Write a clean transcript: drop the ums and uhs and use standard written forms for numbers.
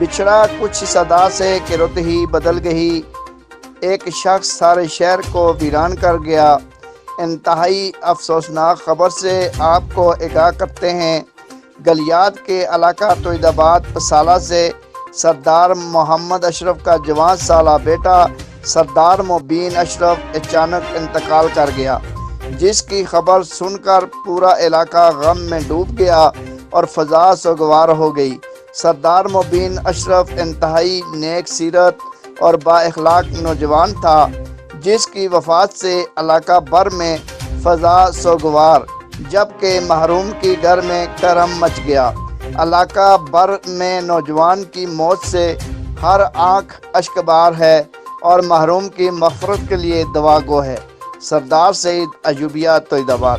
بچھڑا کچھ صدا سے کہ رت ہی بدل گئی، ایک شخص سارے شہر کو ویران کر گیا۔ انتہائی افسوسناک خبر سے آپ کو آگاہ کرتے ہیں، گلیات کے علاقہ توحید آباد پسالہ سے سردار محمد اشرف کا جوان سالہ بیٹا سردار مبین اشرف اچانک انتقال کر گیا، جس کی خبر سن کر پورا علاقہ غم میں ڈوب گیا اور فضا سوگوار ہو گئی۔ سردار مبین اشرف انتہائی نیک سیرت اور با اخلاق نوجوان تھا، جس کی وفات سے علاقہ بھر میں فضا سوگوار، جبکہ محروم کی گھر میں کرم مچ گیا۔ علاقہ بھر میں نوجوان کی موت سے ہر آنکھ اشکبار ہے اور محروم کی مغفرت کے لیے دعا گو ہے۔ سردار سعید ایوبیہ توحید آباد۔